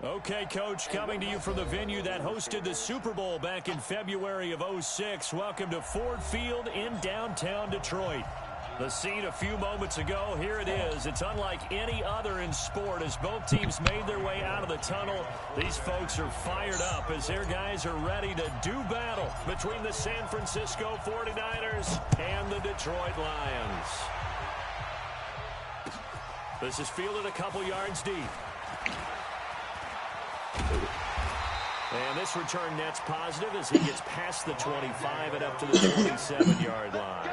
Okay, Coach, coming to you from the venue that hosted the Super Bowl back in February of '06. Welcome to Ford Field in downtown Detroit. The scene a few moments ago, here it is. It's unlike any other in sport as both teams made their way out of the tunnel. These folks are fired up as their guys are ready to do battle between the San Francisco 49ers and the Detroit Lions. This is fielded a couple yards deep. And this return net's positive as he gets past the 25 and up to the 27-yard line.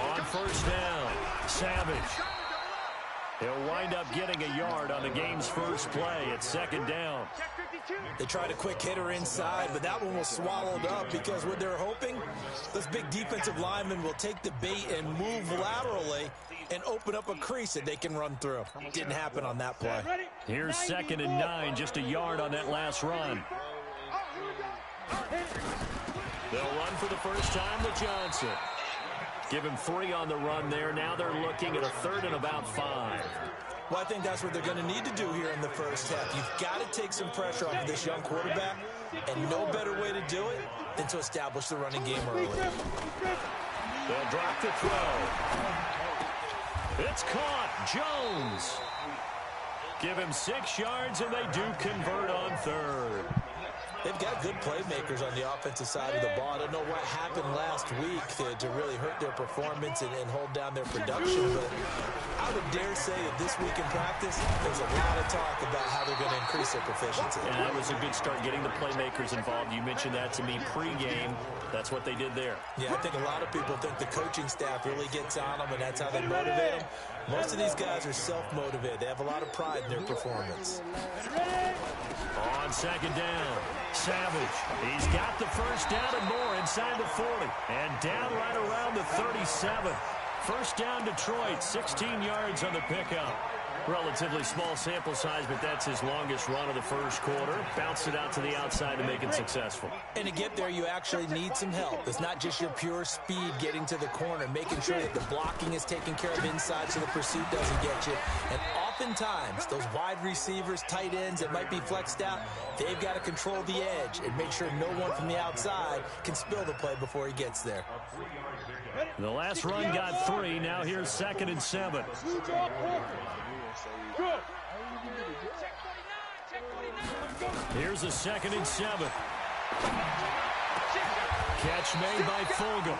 On first down, Savage. He'll wind up getting a yard on the game's first play at second down. They tried a quick hitter inside, but that one was swallowed up because what they're hoping, this big defensive lineman will take the bait and move laterally and open up a crease that they can run through. Didn't happen on that play. Here's 2nd and 9, just a yard on that last run. They'll run for the first time to Johnson. Give him 3 on the run there. Now they're looking at a 3rd and about 5. Well, I think that's what they're going to need to do here in the first half. You've got to take some pressure off of this young quarterback, and no better way to do it than to establish the running game early. They'll drop the throw. It's caught. Jones. Give him 6 yards, and they do convert on 3rd. They've got good playmakers on the offensive side of the ball. I don't know what happened last week to really hurt their performance and hold down their production, but I would dare say that this week in practice, there's a lot of talk about how they're going to increase their proficiency. Yeah, that was a good start getting the playmakers involved. You mentioned that to me pregame. That's what they did there. Yeah, I think a lot of people think the coaching staff really gets on them, and that's how they motivate them. Most of these guys are self-motivated. They have a lot of pride in their performance. On second down, Savage. He's got the first down and more inside the 40. And down right around the 37. First down, Detroit, 16 yards on the pickup. Relatively small sample size, but that's his longest run of the first quarter. Bounced it out to the outside to make it successful. And to get there, you actually need some help. It's not just your pure speed getting to the corner, making sure that the blocking is taken care of inside so the pursuit doesn't get you. And oftentimes, those wide receivers, tight ends that might be flexed out, they've got to control the edge and make sure no one from the outside can spill the play before he gets there. The last run got 3. Now here's 2nd and 7. Here's a 2nd and 7. Catch made by Fulgham.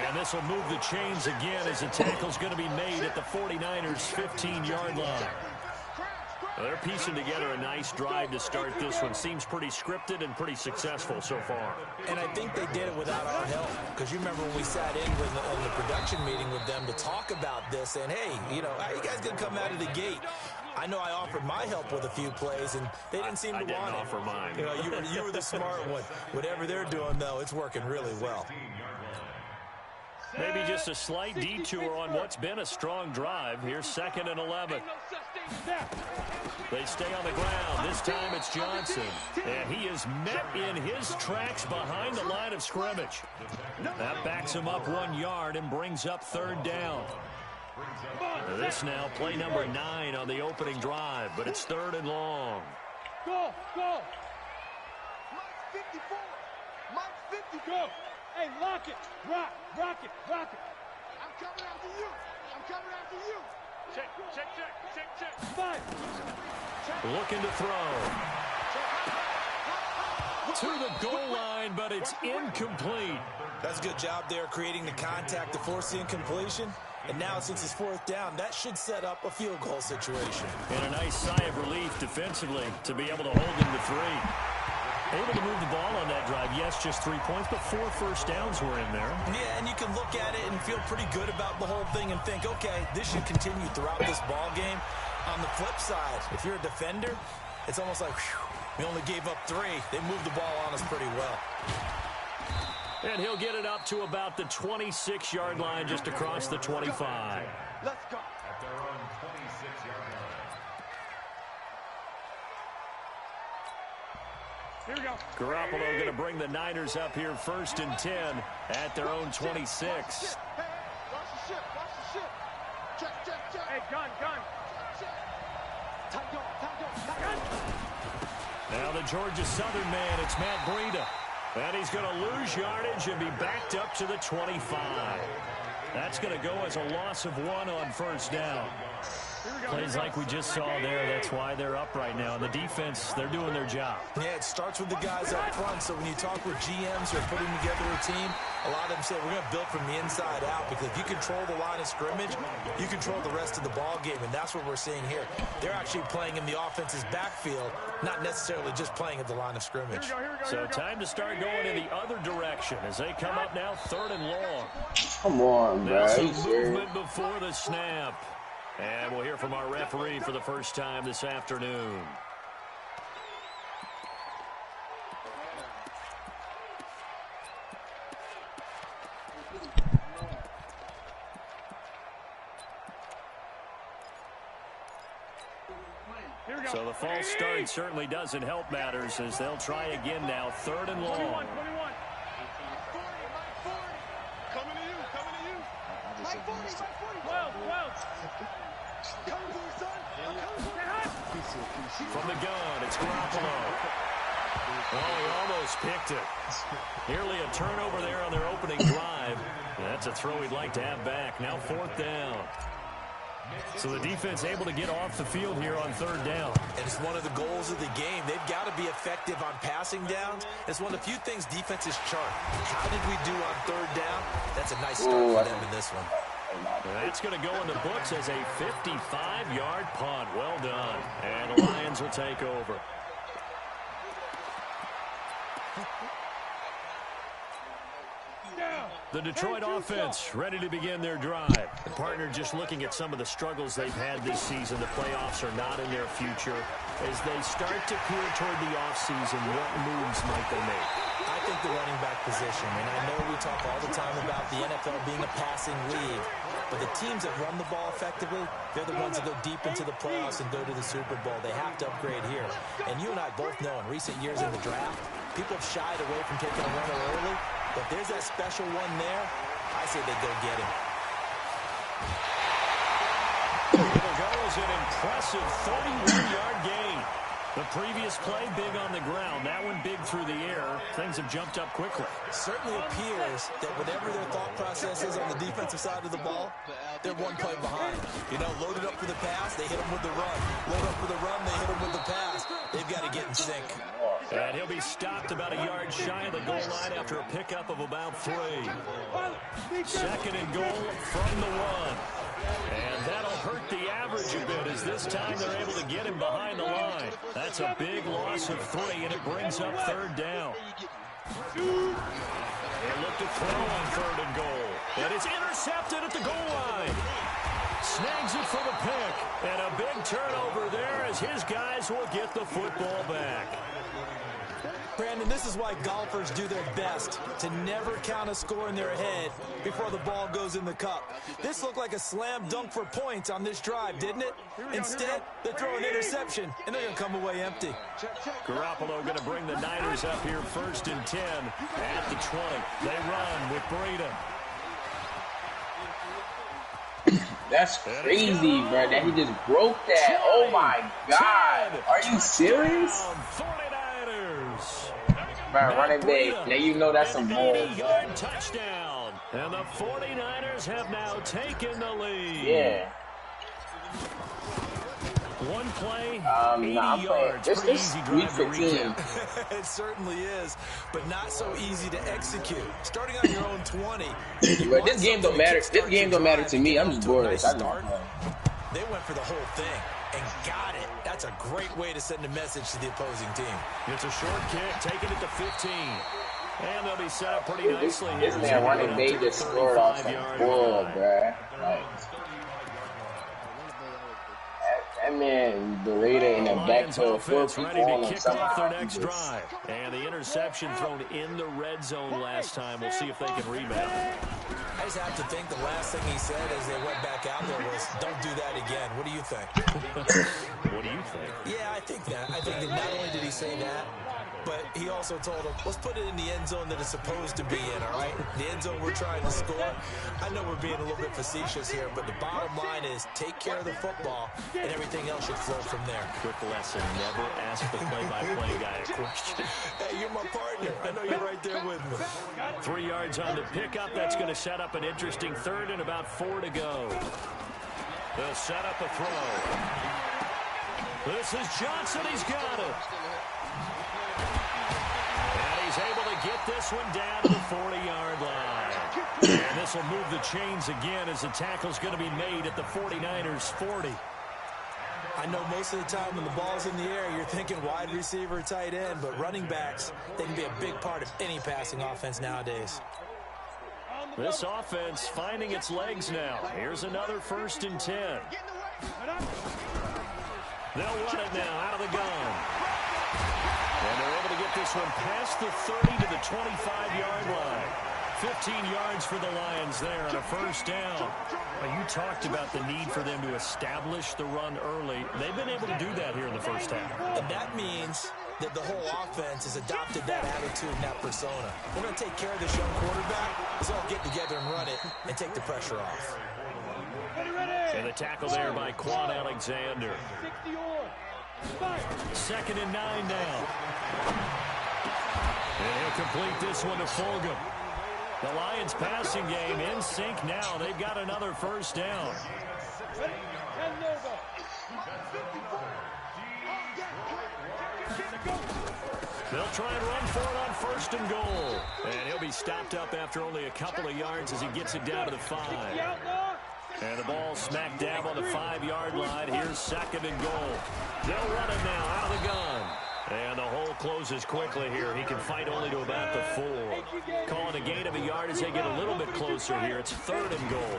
And this will move the chains again as the tackle's going to be made at the 49ers' 15-yard line. They're piecing together a nice drive to start this one. Seems pretty scripted and pretty successful so far. And I think they did it without our help. Because you remember when we sat in with the production meeting with them to talk about this, and hey, you know, how you guys going to come out of the gate? I know I offered my help with a few plays, and they didn't seem to want it. I didn't offer mine. You know, you were the smart one. Whatever they're doing, though, it's working really well. Maybe just a slight detour on what's been a strong drive. Here's 2nd and 11. They stay on the ground. This time it's Johnson. And he is met in his tracks behind the line of scrimmage. That backs him up 1 yard and brings up 3rd down. This now play number 9 on the opening drive, but it's 3rd and long. Go, go. Mike's 54. Mike's 50. Go. Hey, lock it. Rock it. I'm coming after you. Check. 5. Looking to throw. To the goal line, but it's incomplete. That's a good job there creating the contact to force the incompletion. And now, since it's 4th down, that should set up a field goal situation. And a nice sigh of relief defensively to be able to hold him to 3. Able to move the ball on that drive. Yes, just 3 points, but 4 first downs were in there. Yeah, and you can look at it and feel pretty good about the whole thing and think, okay, this should continue throughout this ball game. On the flip side, if you're a defender, it's almost like, whew, we only gave up 3. They moved the ball on us pretty well. And he'll get it up to about the 26-yard line, just across the 25. Let's go. Garoppolo going to bring the Niners up here 1st and 10 at their own 26. Hey, watch the ship. Watch the ship. Check. Hey, gun. Now the Georgia Southern man, it's Matt Breida. And he's going to lose yardage and be backed up to the 25. That's going to go as a loss of 1 on 1st down. Plays like we just saw there. That's why they're up right now. And the defense, they're doing their job. Yeah, it starts with the guys up front. So when you talk with GMs who are putting together a team, a lot of them say we're going to build from the inside out, because if you control the line of scrimmage, you control the rest of the ball game, and that's what we're seeing here. They're actually playing in the offense's backfield, not necessarily just playing at the line of scrimmage. So time to start going in the other direction as they come up now 3rd and long. Come on, bro. Some movement before the snap. And we'll hear from our referee for the first time this afternoon. So the false start certainly doesn't help matters as they'll try again now, 3rd and long. 21. Coming to you. Mike 40. 12. From the gun, it's Garoppolo. Oh, he almost picked it. Nearly a turnover there on their opening drive. That's a throw he'd like to have back. Now 4th down. So the defense able to get off the field here on 3rd down. And it's one of the goals of the game. They've got to be effective on passing downs. It's one of the few things defenses chart. How did we do on 3rd down? That's a nice start for them in this one. That's going to go in the books as a 55-yard punt. Well done. And the Lions will take over. The Detroit offense ready to begin their drive. The partner just looking at some of the struggles they've had this season. The playoffs are not in their future. As they start to peer toward the offseason, what moves might they make? I think the running back position, and I know we talk all the time about the NFL being a passing league, but the teams that run the ball effectively, they're the ones that go deep into the playoffs and go to the Super Bowl. They have to upgrade here. And you and I both know in recent years in the draft, people have shied away from taking a runner early. But there's that special one there. I say they go get him. It'll go as an impressive 31-yard gain. The previous play big on the ground. That one big through the air. Things have jumped up quickly. Certainly appears that whatever their thought process is on the defensive side of the ball, they're one play behind. You know, loaded up for the pass, they hit them with the run. Load up for the run, they hit them with the pass. They've got to get in sync. And he'll be stopped about a yard shy of the goal line after a pickup of about 3. 2nd and goal from the 1. And that'll hurt the average a bit as this time they're able to get him behind the line. That's a big loss of 3, and it brings up 3rd down. They look to throw on 3rd and goal. And it's intercepted at the goal line. Snags it for the pick. And a big turnover there as his guys will get the football back. Brandon, this is why golfers do their best to never count a score in their head before the ball goes in the cup. This looked like a slam dunk for points on this drive, didn't it? Instead, they throw an interception, and they're going to come away empty. Garoppolo going to bring the Niners up here 1st and 10 at the 20. They run with Breida. That's crazy, bro. That he just broke that. Oh, my God. Are you serious? 49ers. Bro, running back. Now you know that's some more. 80-yard touchdown. And the 49ers have now taken the lead. Yeah. One play, 80 I'm yards. This Easy drive to recap. It certainly is, but not so easy to execute. Starting on your own 20. But this game don't matter. This game don't matter to me. I'm just bored. They went for the whole thing and got it. That's a great way to send a message to the opposing team. It's a short kick, taking it to 15. And they'll be set up pretty nicely. This man running back just scored off some bull, bruh. That man, the Raider in the backfield, ready to kick off their next drive. And the interception thrown in the red zone last time. We'll see if they can rebound. I just have to think the last thing he said as they went back out there was, don't do that again. What do you think? What do you think? Yeah, I think that. I think that not only did he say that, but he also told him, let's put it in the end zone that it's supposed to be in, all right? The end zone we're trying to score. I know we're being a little bit facetious here, but the bottom line is take care of the football, and everything else should flow from there. Quick lesson, never ask the play-by-play guy a question. Hey, you're my partner. I know you're right there with me. 3 yards on the pickup. That's going to set up an interesting third and about 4 to go. They'll set up a throw. This is Johnson. He's got it. And he's able to get this one down to the 40-yard line. And this will move the chains again as the tackle's going to be made at the 49ers' 40. I know most of the time when the ball's in the air, you're thinking wide receiver, tight end, but running backs, they can be a big part of any passing offense nowadays. This offense finding its legs now. Here's another 1st and 10. They'll run it now out of the gun. And they're able to get this one past the 30 to the 25-yard line. 15 yards for the Lions there on a 1st down. Well, you talked about the need for them to establish the run early. They've been able to do that here in the first half. And that means that the whole offense has adopted that attitude and that persona. We're going to take care of this young quarterback. Let's all get together and run it and take the pressure off. And the tackle there by Quan Alexander. 2nd and 9 now. And he'll complete this one to Fulgham. The Lions passing game in sync now. They've got another 1st down. They'll try and run for it on 1st and goal. And he'll be stopped up after only a couple of yards as he gets it down to the 5. And the ball smack dab on the 5-yard line. Here's 2nd and goal. They'll run it now out of the gun. And the hole closes quickly here. He can fight only to about the 4. Calling a gain of a yard as they get a little bit closer here. It's 3rd and goal.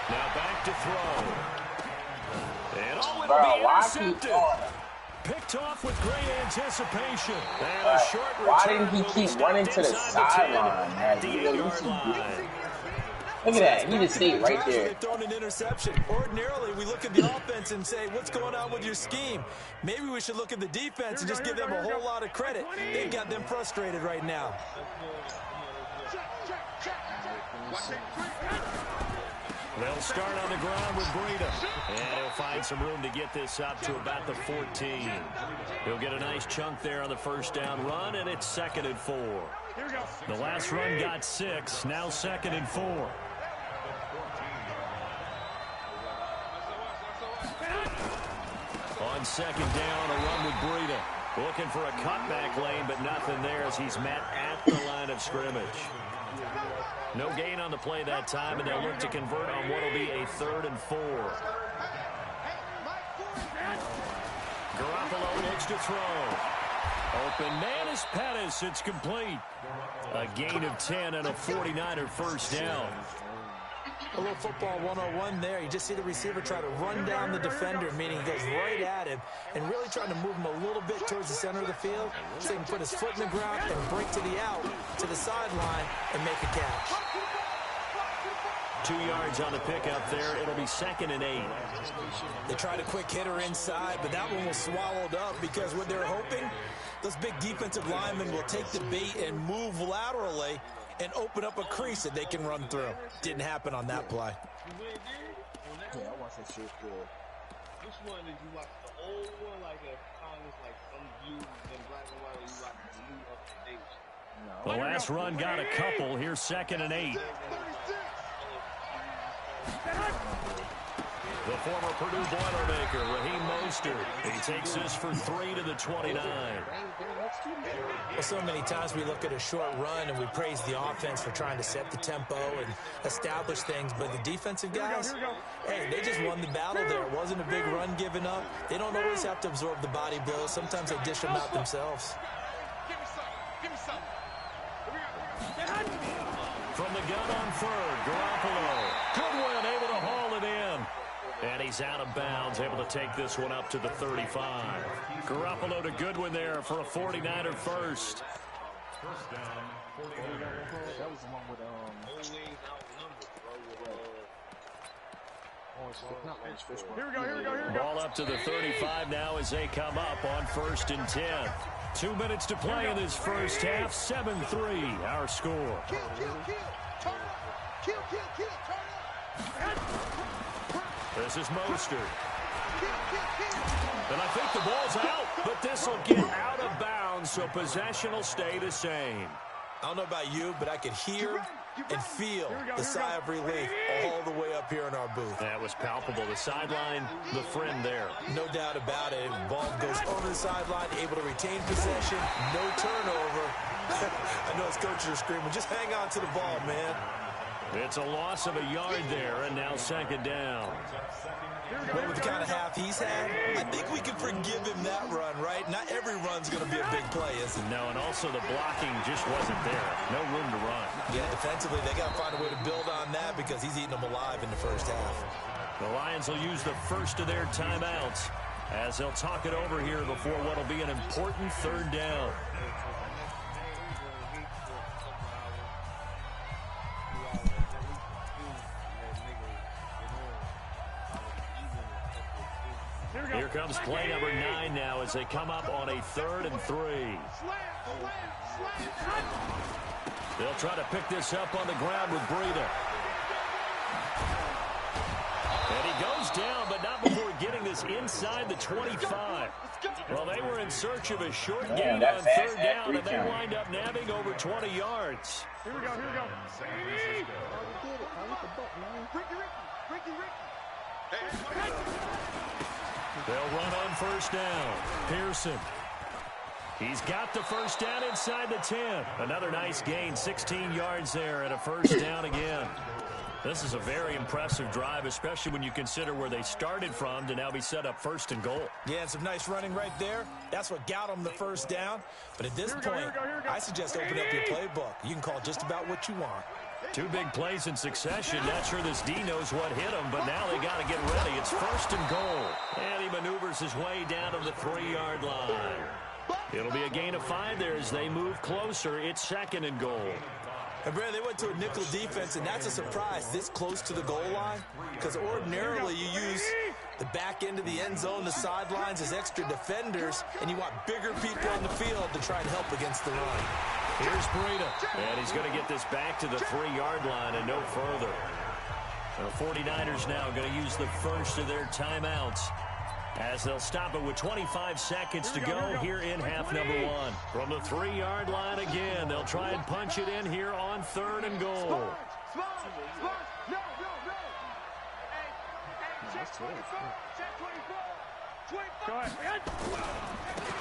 Now back to throw. And oh, it'll be intercepted. Picked off with great anticipation. And a short return. Why didn't he keep running to the sideline? The 8-yard line. Look at that. He just stayed right there. Throwing an interception. Ordinarily, we look at the offense and say, what's going on with your scheme? Maybe we should look at the defense and just give them a whole lot of credit. They've got them frustrated right now. They'll start on the ground with Breida. And he'll find some room to get this up to about the 14. He'll get a nice chunk there on the 1st down run, and it's 2nd and 4. The last run got 6. Now 2nd and 4. On 2nd down, a run with Breida. Looking for a cutback lane, but nothing there as he's met at the line of scrimmage. No gain on the play that time, and they'll look to convert on what will be a 3rd and 4. Garoppolo looks to throw. Open man is Pettis. It's complete. A gain of 10 and a 49er 1st down. A little football 101 there. You just see the receiver try to run down the defender, meaning he goes right at him and really trying to move him a little bit towards the center of the field so he can put his foot in the ground and break to the out, to the sideline, and make a catch. 2 yards on the pickup there. It'll be 2nd and 8. They tried a quick hitter inside, but that one was swallowed up because what they're hoping, those big defensive linemen will take the bait and move laterally and open up a crease that they can run through. Didn't happen on that play. Yeah, I watched that shit good. Which one did you watch? The old one, like a Congress, like some view, then black and white, or you watch the new up to date? The last run got a couple. Here's 2nd and 8. The former Purdue Boilermaker, Raheem Mostert. He takes this for 3 to the 29. Well, so many times we look at a short run and we praise the offense for trying to set the tempo and establish things, but the defensive guys, hey, they just won the battle there. It wasn't a big run given up. They don't always have to absorb the body blows. Sometimes they dish them out themselves. From the gun on 3rd, Garoppolo. Goodwin able to haul it in. And he's out of bounds, able to take this one up to the 35. Garoppolo to Goodwin there for a 49er 1st. That was the one with Wings outnumbered, bro. Here we go. Ball up to the 35 now as they come up on 1st and 10. 2 minutes to play in this first half. 7-3 our score. Kill, turn up. Kill, turn up. This is Mostert. And I think the ball's out, but this will get out of bounds, so possession will stay the same. I don't know about you, but I could hear and feel the sigh of relief all the way up here in our booth. That was palpable. The sideline, the friend there. No doubt about it. Ball goes over the sideline, able to retain possession, no turnover. I know his coaches are screaming, just hang on to the ball, man. It's a loss of a yard there, and now 2nd down. But with the kind of half he's had, I think we can forgive him that run, right? Not every run's going to be a big play, is it? No, and also the blocking just wasn't there. No room to run. Yeah, defensively, they got to find a way to build on that because he's eating them alive in the first half. The Lions will use the first of their timeouts as they'll talk it over here before what will be an important 3rd down. Here comes play number 9 now as they come up on a 3rd and 3. They'll try to pick this up on the ground with Breida. And he goes down, but not before getting this inside the 25. Well, they were in search of a short gain on 3rd down, and they wind up nabbing over 20 yards. Here we go. They'll run on 1st down. Pearson. He's got the 1st down inside the 10. Another nice gain, 16 yards there and a 1st down again. This is a very impressive drive, especially when you consider where they started from to now be set up 1st and goal. Yeah, and some nice running right there. That's what got them the 1st down. But at this point, I suggest open up your playbook. You can call just about what you want. 2 big plays in succession. Not sure this D knows what hit him, but now they got to get ready. It's 1st and goal. And he maneuvers his way down to the 3-yard line. It'll be a gain of 5 there as they move closer. It's 2nd and goal. And Brad, they went to a nickel defense, and that's a surprise this close to the goal line. Because ordinarily you use the back end of the end zone, the sidelines as extra defenders, and you want bigger people on the field to try and help against the run. Here's Breida, and he's going to get this back to the 3-yard line and no further. The 49ers now going to use the first of their timeouts as they'll stop it with 25 seconds to go here in half number 1. From the 3-yard line again, they'll try and punch it in here on 3rd and goal.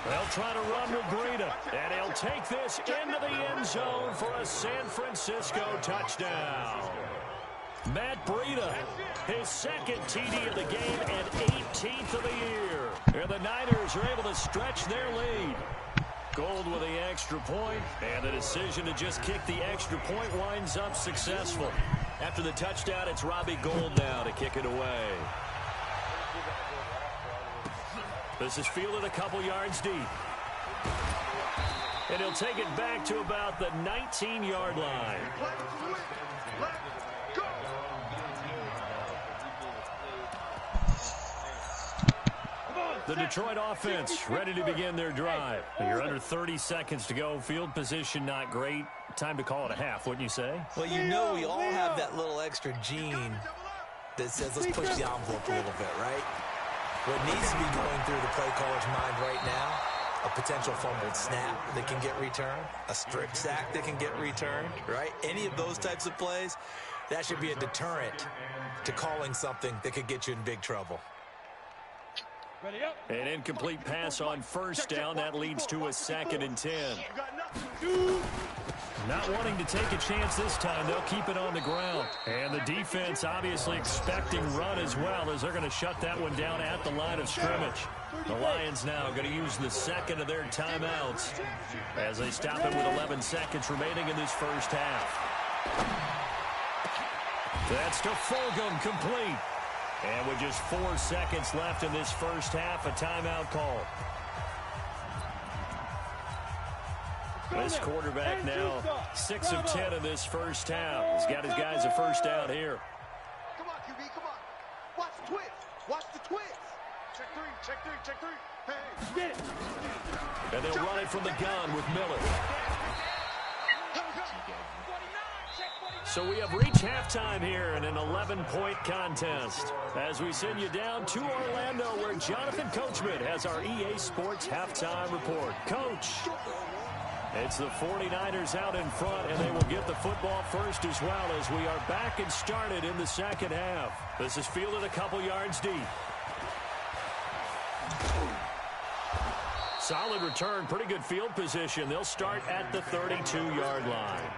They'll try to run with Breida, and he'll take this into the end zone for a San Francisco touchdown. Matt Breida, his 2nd TD of the game and 18th of the year. And the Niners are able to stretch their lead. Gold with the extra point, and the decision to just kick the extra point winds up successful. After the touchdown, it's Robbie Gould now to kick it away. This is fielded a couple yards deep. And he'll take it back to about the 19-yard line. The Detroit offense ready to begin their drive. You're under 30 seconds to go. Field position not great. Time to call it a half, wouldn't you say? Well, you know we all have that little extra gene that says let's push the envelope a little bit, right? What needs to be going through the play caller's mind right now, a potential fumbled snap that can get returned, a strip sack that can get returned, right? Any of those types of plays, that should be a deterrent to calling something that could get you in big trouble. An incomplete pass on 1st down. That leads to a 2nd and 10. Not wanting to take a chance this time. They'll keep it on the ground. And the defense obviously expecting run as well as they're going to shut that one down at the line of scrimmage. The Lions now going to use the 2nd of their timeouts as they stop it with 11 seconds remaining in this first half. That's to Fulgham, complete. And with just 4 seconds left in this first half, a timeout call. This quarterback now 6 of 10 in this first half. He's got his guys a first down here. Come on, QB, come on. Watch the twist. Watch the twist. Check three, check three, check three. Hey, get it. And they'll run it from the gun with Miller. So we have reached halftime here in an 11-point contest as we send you down to Orlando where Jonathan Coachman has our EA Sports halftime report. Coach, it's the 49ers out in front, and they will get the football first as well as we are back and started in the second half. This is fielded a couple yards deep. Solid return, pretty good field position. They'll start at the 32-yard line.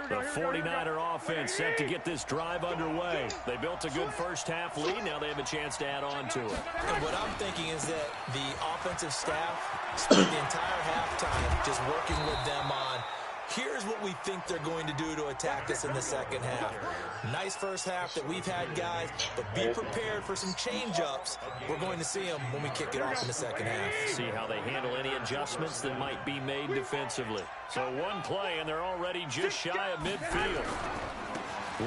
The 49er offense set to get this drive underway. They built a good first-half lead. Now they have a chance to add on to it. And what I'm thinking is that the offensive staff spent the entire halftime just working with them on, here's what we think they're going to do to attack us in the second half. Nice first half that we've had, guys, but be prepared for some change-ups. We're going to see them when we kick it off in the second half. See how they handle any adjustments that might be made defensively. So one play, and they're already just shy of midfield.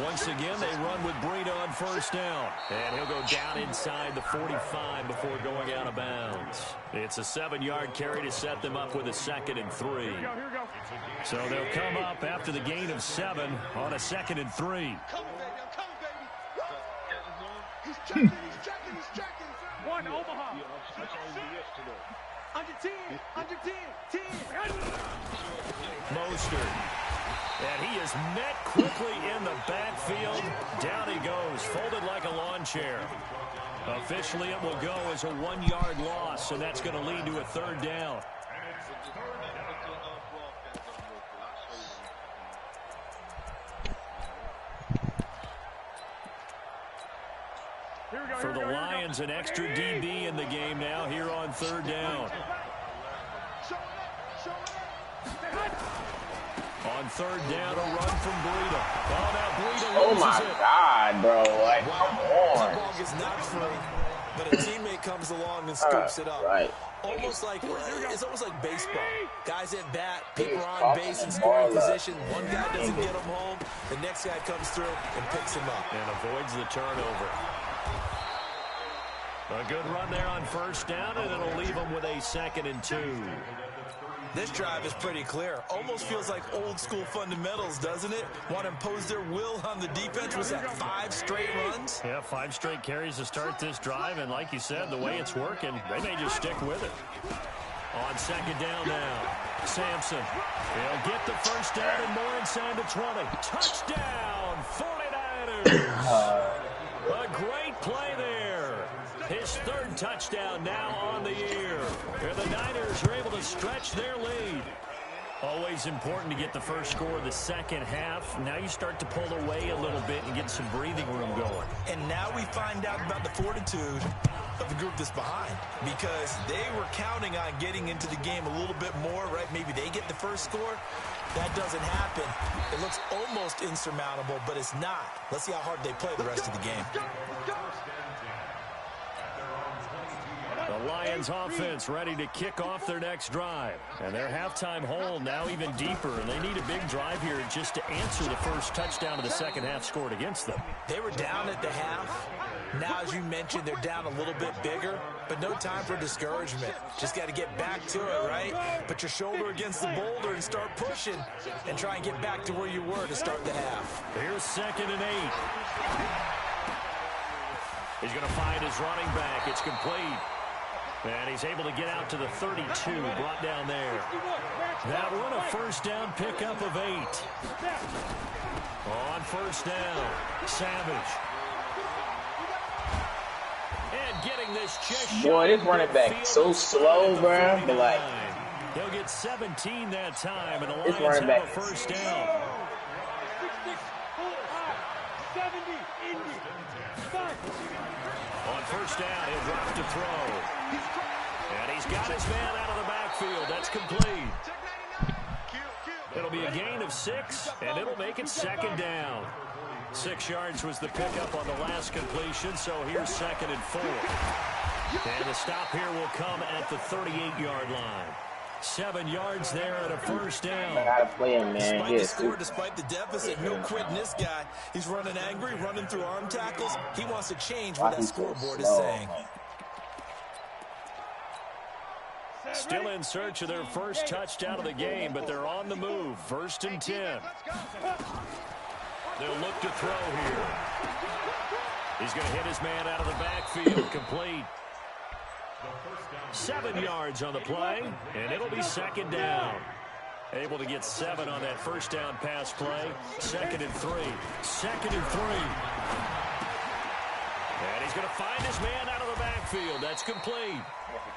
Once again, they run with Breida on first down. And he'll go down inside the 45 before going out of bounds. It's a 7-yard carry to set them up with a 2nd and 3. Here we go. So they'll come up after the gain of 7 on a 2nd and 3. Coming, baby, I'm coming, baby. He's checking, he's checking. One, Omaha. Under 10, under 10, 10. Mostert. And he is met quickly in the backfield. Down he goes, folded like a lawn chair. Officially, it will go as a 1-yard loss, and that's going to lead to a 3rd down. For the Lions, an extra DB in the game now here on 3rd down. On 3rd down, a run from Breida. Oh, now Breida loses my it. God, bro. Like, come on. The ball gets knocked free, but a teammate comes along and scoops it up. Right. It's almost like baseball. Guys at bat, people are on base in scoring position. One guy doesn't get him home. The next guy comes through and picks him up. And avoids the turnover. A good run there on 1st down, and it'll leave them with a 2nd and 2. This drive is pretty clear. Almost feels like old school fundamentals, doesn't it? Want to impose their will on the defense. Was that 5 straight runs? Yeah, 5 straight carries to start this drive, and like you said, the way it's working, they may just stick with it. On 2nd down now, Sampson. He'll get the 1st down and more inside the 20. Touchdown, 49ers! A great play there. His 3rd touchdown now on the year. And the Niners are able to stretch their lead. Always important to get the first score of the second half. Now you start to pull away a little bit and get some breathing room going. And now we find out about the fortitude of the group that's behind, because they were counting on getting into the game a little bit more, right? Maybe they get the first score. That doesn't happen. It looks almost insurmountable, but it's not. Let's see how hard they play the rest of the game. The Lions offense ready to kick off their next drive. And their halftime hole now even deeper. And they need a big drive here just to answer the first touchdown of the second half scored against them. They were down at the half. Now, as you mentioned, they're down a little bit bigger, but no time for discouragement. Just got to get back to it, right? Put your shoulder against the boulder and start pushing and try and get back to where you were to start the half. Here's 2nd and 8. He's going to find his running back. It's complete. And he's able to get out to the 32, brought down there. That run a first down pickup of 8. On first down, Savage. And getting this chest Boy, shot. this running back so slow, bro. But like, they'll get 17 that time, and the this Lions running have a back first down. 70, Indy. On first down, he'll drop to throw. And he's got his man out of the backfield. That's complete. It'll be a gain of 6, and it'll make it 2nd down. 6 yards was the pickup on the last completion, so here's 2nd and 4. And the stop here will come at the 38-yard line. 7 yards there at a first down. Gotta play him, man. Despite the score, despite the deficit, no quitting this guy. He's running angry, running through arm tackles. He wants to change what that scoreboard is saying. Still in search of their first touchdown of the game, but they're on the move. 1st and 10. They'll look to throw here. He's going to hit his man out of the backfield. Complete. 7 yards on the play, and it'll be 2nd down. Able to get 7 on that first down pass play. 2nd and 3. 2nd and 3. And he's going to find his man out of the backfield. That's complete.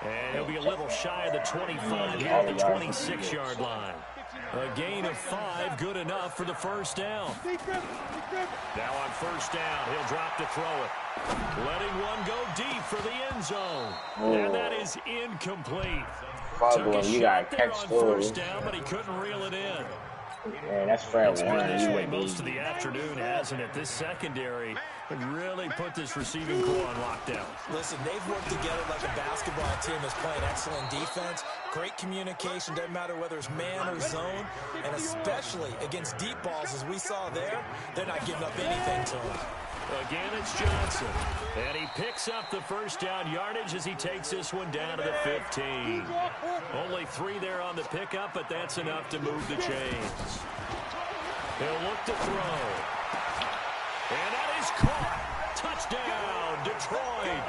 And he'll be a little shy of the 25 here at the 26-yard line. A gain of 5, good enough for the first down. Now on first down, he'll drop to throw it. Letting one go deep for the end zone. And that is incomplete. Took a shot there on first down, but he couldn't reel it in. Man, that's fair. It's been this way most of the afternoon, hasn't it? This secondary really put this receiving core on lockdown. Listen, they've worked together like a basketball team that's playing excellent defense. Great communication, doesn't matter whether it's man or zone. And especially against deep balls, as we saw there, they're not giving up anything to them. Again, it's Johnson. And he picks up the first down yardage as he takes this one down to the 15. Only 3 there on the pickup, but that's enough to move the chains. He'll look to throw. And that is caught. Touchdown, Detroit.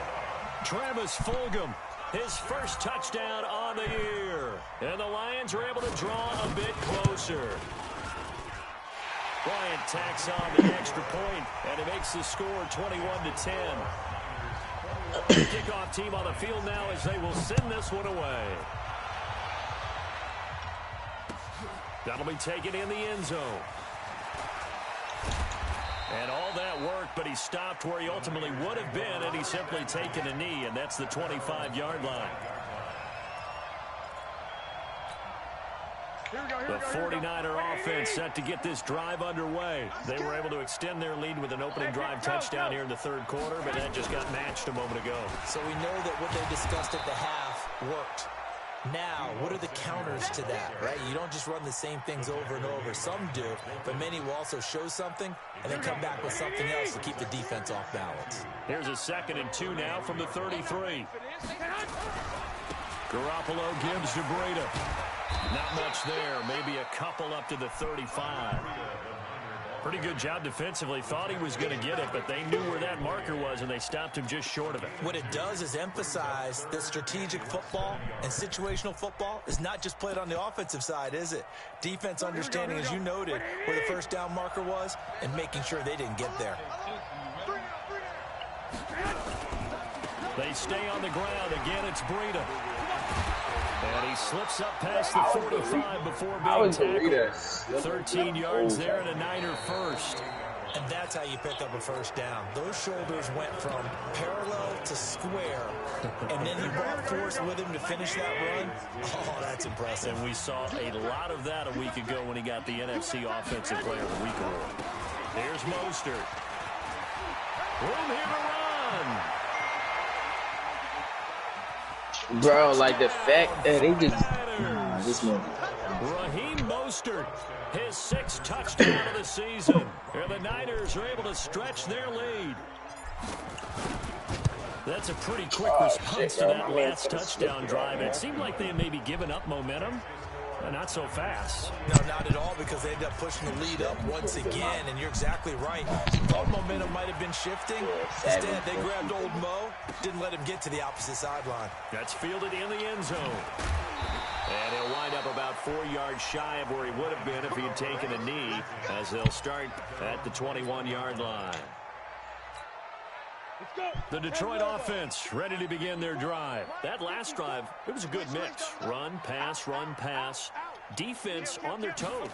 Travis Fulgham, his first touchdown on the year. And the Lions are able to draw a bit closer. Bryant tacks on the extra point, and it makes the score 21-10. The kickoff team on the field now as they will send this one away. That'll be taken in the end zone. And all that worked, but he stopped where he ultimately would have been, and he's simply taken a knee, and that's the 25-yard line. The 49er offense set to get this drive underway. They were able to extend their lead with an opening drive touchdown here in the 3rd quarter, but that just got matched a moment ago. So we know that what they discussed at the half worked. Now, what are the counters to that, right? You don't just run the same things over and over. Some do, but many will also show something and then come back with something else to keep the defense off balance. Here's a 2nd and 2 now from the 33. Garoppolo gives to Breida. Not much there, maybe a couple up to the 35. Pretty good job defensively. Thought he was going to get it, but they knew where that marker was, and they stopped him just short of it. What it does is emphasize that strategic football and situational football is not just played on the offensive side, is it? Defense understanding, as you noted, where the first down marker was and making sure they didn't get there. They stay on the ground. Again, it's Breida. And he slips up past the 45 before being tackled. 13 yards there and a Niner first. And that's how you pick up a first down. Those shoulders went from parallel to square, and then he brought force with him to finish that run. Oh, that's impressive. And we saw a lot of that a week ago when he got the NFC Offensive Player of the Week award. Here's Mostert. Room here to run. Bro, like the fact that they just this man. Raheem Mostert, his 6th touchdown of the season. And the Niners are able to stretch their lead. That's a pretty quick response to that last touchdown drive. It seemed like they had maybe given up momentum. Not so fast. No, not at all, because they ended up pushing the lead up once again, and you're exactly right. Thought momentum might have been shifting. Instead, they grabbed old Mo, didn't let him get to the opposite sideline. That's fielded in the end zone. And he'll wind up about 4 yards shy of where he would have been if he had taken a knee, as they'll start at the 21-yard line. The Detroit offense ready to begin their drive. That last drive, it was a good mix. Run, pass, defense on their toes.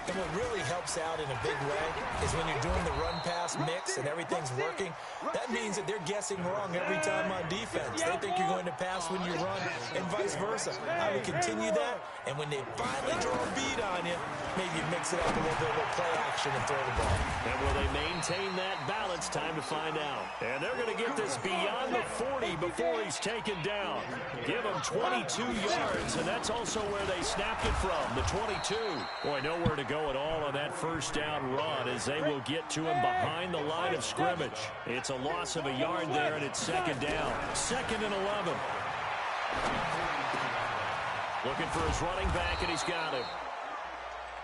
And what really helps out in a big way is when you're doing the run-pass mix and everything's working, that means that they're guessing wrong every time on defense. They think you're going to pass when you run and vice versa. I would continue that, and when they finally draw a bead on you, maybe mix it up a little bit with play action and throw the ball. And will they maintain that balance? Time to find out. And they're going to get this beyond the 40 before he's taken down. Give him 22 yards, and that's also where they snapped it from, the 22. Boy, nowhere to go at all on that first down run as they will get to him behind the line of scrimmage. It's a loss of a yard there, and it's second down. 2nd and 11. Looking for his running back, and he's got him.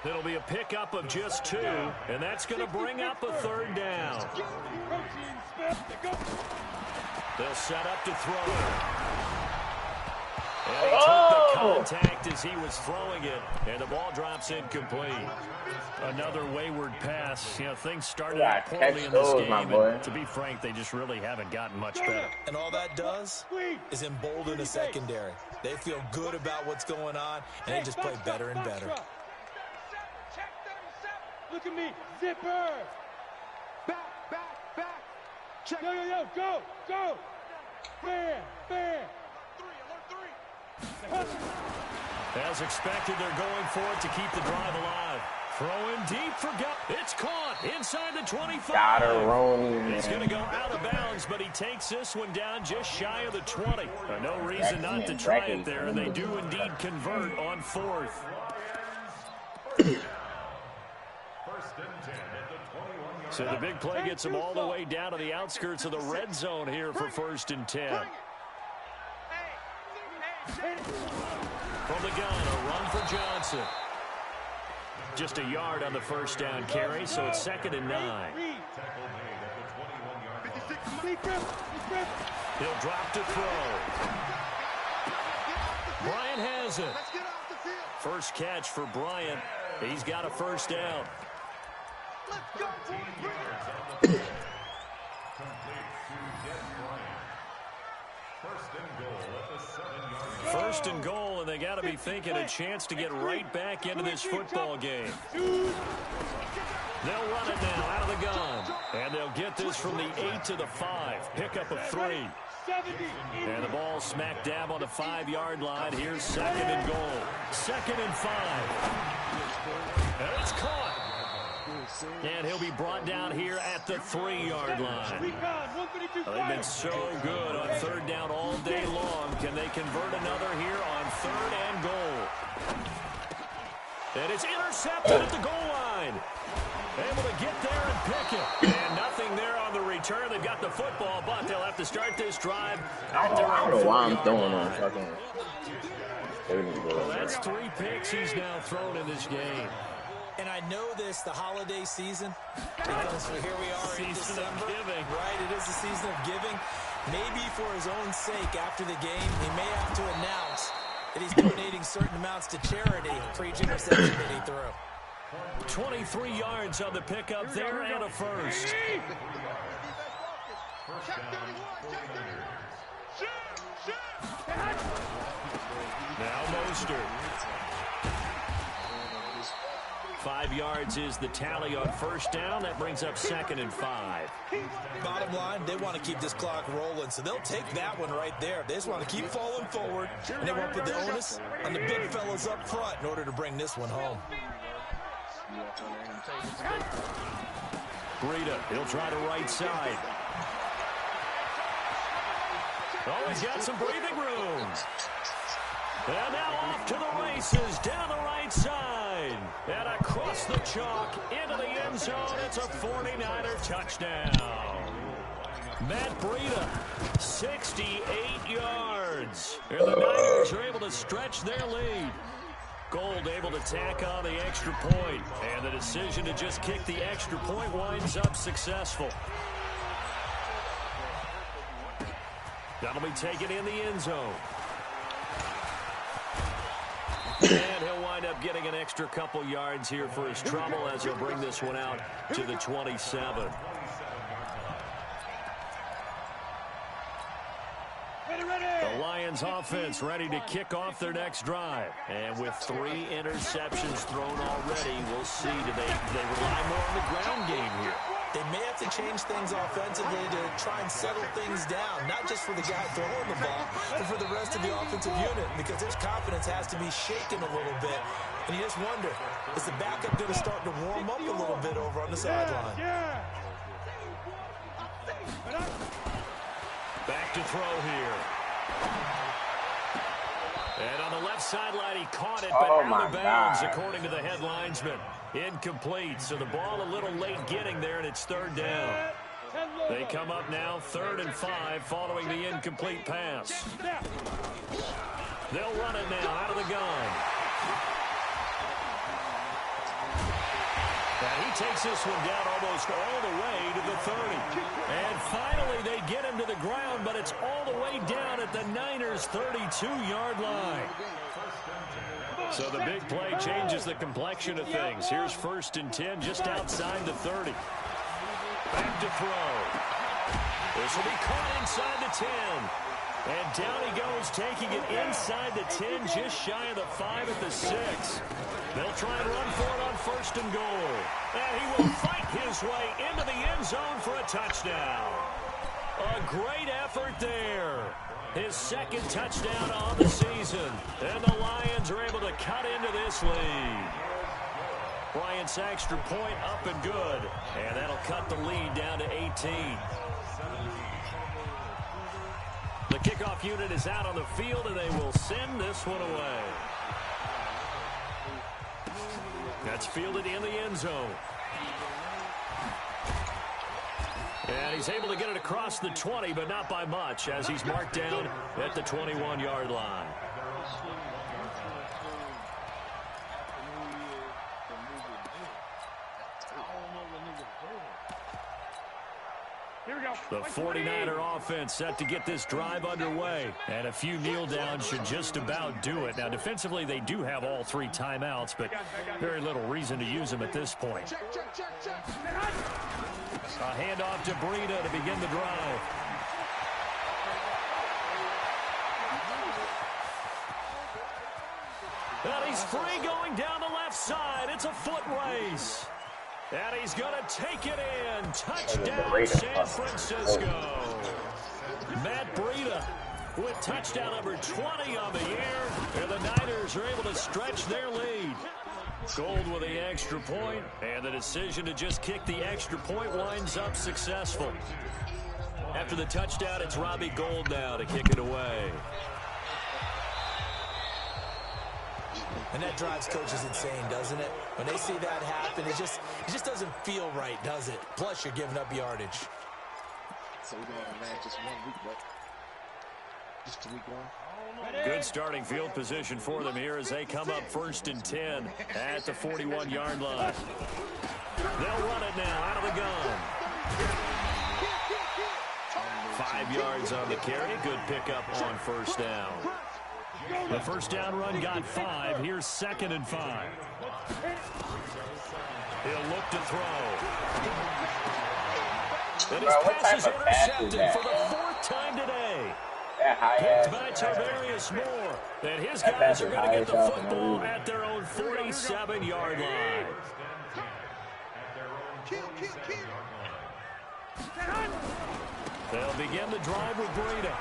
It'll be a pickup of just 2, and that's going to bring up a 3rd down. They'll set up to throw. And he took the contact as he was throwing it, and the ball drops incomplete. Another wayward pass. You know, things started out poorly in this game, and to be frank, they just really haven't gotten much better. And all that does is embolden the secondary. They feel good about what's going on, and they just play better and better. Look at me, zipper. Back. Check. Yo, go. Fair. As expected, they're going for it to keep the drive alive. Throwing deep for Gup. It's caught inside the 25. Got her rolling. It's going to go out of bounds, but he takes this one down just shy of the 20. No reason not to try it there, and they do indeed convert on 4th. So the big play gets them all the way down to the outskirts of the red zone here for 1st and 10. From the gun, a run for Johnson. Just a yard on the first down carry, so it's 2nd and 9. He'll drop to throw. Bryant has it. First catch for Bryant. He's got a first down. First and goal, and they got to be thinking a chance to get right back into this football game. They'll run it now out of the gun, and they'll get this from the 8 to the 5. Pickup of 3. And the ball smack dab on the 5-yard line. Here's 2nd and goal. 2nd and 5. And it's caught. And he'll be brought down here at the 3-yard line. They've been so good on 3rd down all day long. Can they convert another here on 3rd and goal? And it's intercepted at the goal line. Able to get there and pick it. And nothing there on the return. They've got the football, but they'll have to start this drive. I don't know why I'm throwing on fucking. Well, that's 3 picks he's now thrown in this game. And I know this, the holiday season, because here we are in December. Right, it is the season of giving. Maybe for his own sake, after the game, he may have to announce that he's donating certain amounts to charity for each interception that he threw. 23 yards on the pickup there and a first. Now Mostert. 5 yards is the tally on first down. That brings up 2nd and 5. Bottom line, they want to keep this clock rolling, so they'll take that one right there. They just want to keep falling forward, and they want to put the onus on the big fellas up front in order to bring this one home. Breida, he'll try the right side. Oh, he's got some breathing room. And now off to the races, down the right side. And across the chalk, into the end zone. It's a 49er touchdown. Matt Breida, 68 yards. And the Niners are able to stretch their lead. Gold able to tack on the extra point. And the decision to just kick the extra point winds up successful. That'll be taken in the end zone. And he'll wind up getting an extra couple yards here for his trouble as he'll bring this one out to the 27. The Lions offense ready to kick off their next drive. And with 3 interceptions thrown already, we'll see. Do they rely more on the ground game here? they may have to change things offensively to try and settle things down, not just for the guy throwing the ball, but for the rest of the offensive unit, because his confidence has to be shaken a little bit. And you just wonder, is the backup going to start to warm up a little bit over on the sideline? Back to throw here. And on the left sideline, he caught it, but out of bounds, according to the head linesman. Incomplete, so the ball a little late getting there, and it's third down. They come up now, 3rd and 5, following the incomplete pass. They'll run it now out of the gun. And he takes this one down almost all the way to the 30. And finally, they get him to the ground, but it's all the way down at the Niners' 32-yard line. So the big play changes the complexion of things. Here's 1st and 10 just outside the 30. Back to throw. This will be caught inside the 10. And down he goes, taking it inside the 10, just shy of the 5 at the 6. They'll try and run for it on 1st and goal. And he will fight his way into the end zone for a touchdown. A great effort there. His 2nd touchdown on the season. And the Lions are able to cut into this lead. Bryant's extra point up and good. And that'll cut the lead down to 18. The kickoff unit is out on the field, and they will send this one away. That's fielded in the end zone. And he's able to get it across the 20, but not by much, as he's marked down at the 21-yard line. Here we go. The 49er offense set to get this drive underway. And a few kneel downs should just about do it. Now, defensively, they do have all 3 timeouts, but very little reason to use them at this point. A handoff to Breida to begin the drive. And he's free going down the left side. It's a foot race. And he's going to take it in. Touchdown, San Francisco. Matt Breida with touchdown number 20 on the year. And the Niners are able to stretch their lead. Gold with the extra point, and the decision to just kick the extra point winds up successful. After the touchdown, it's Robbie Gould now to kick it away. And that drives coaches insane, doesn't it? When they see that happen, it just doesn't feel right, does it? Plus, you're giving up yardage. So we're going to land just 1 week, but just 2 week one. Good starting field position for them here as they come up 1st and 10 at the 41-yard line. They'll run it now out of the gun. 5 yards on the carry. Good pickup on 1st down. The 1st down run got 5. Here's 2nd and 5. He'll look to throw. And his pass is intercepted for the 4th time today. Picked by Tarvarius Moore. And his guys are going to get the football at their own 47-yard line. They'll begin the drive with Breida.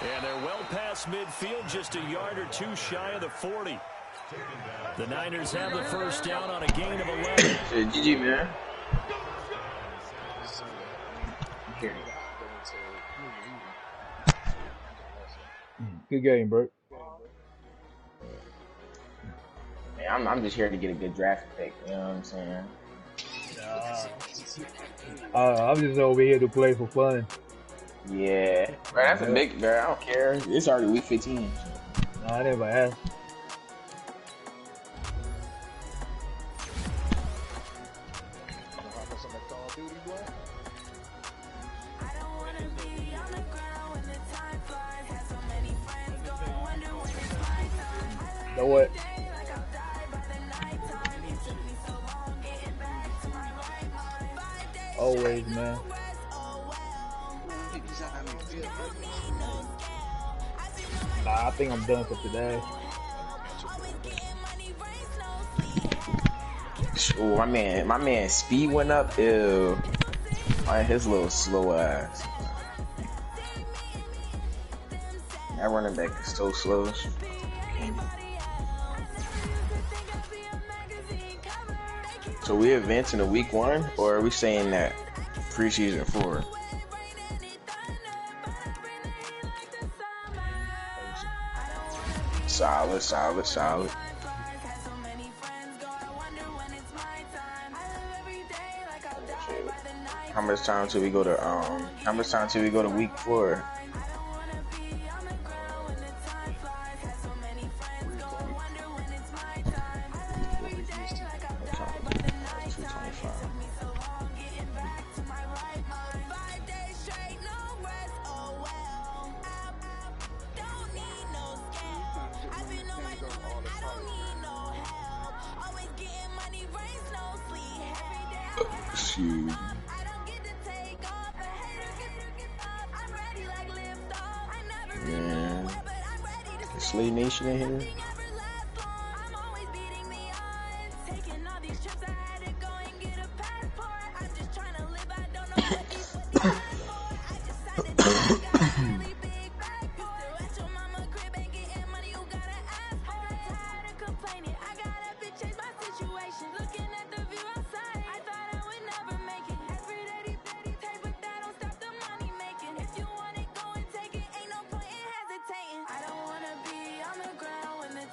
And they're well past midfield, just a yard or 2 shy of the 40. The Niners have the 1st down on a gain of 11. GG, man. Good game, bro. Man, I'm just here to get a good draft pick. You know what I'm saying? I'm just over here to play for fun. Yeah, bro, that's a big, bro. I don't care. It's already week 15. Nah, I never asked. Know what? Always, man. Nah, I think I'm done for today. Oh, my man speed went up. Ew. Alright, his little slow ass. That running back is so slow. So we advancing to week 1, or are we saying that preseason 4? Solid. How much time till we go to week 4? Shoot. Man, is Slay Nation in here?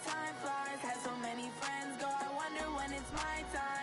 Time flies, had so many friends go, I wonder when it's my time.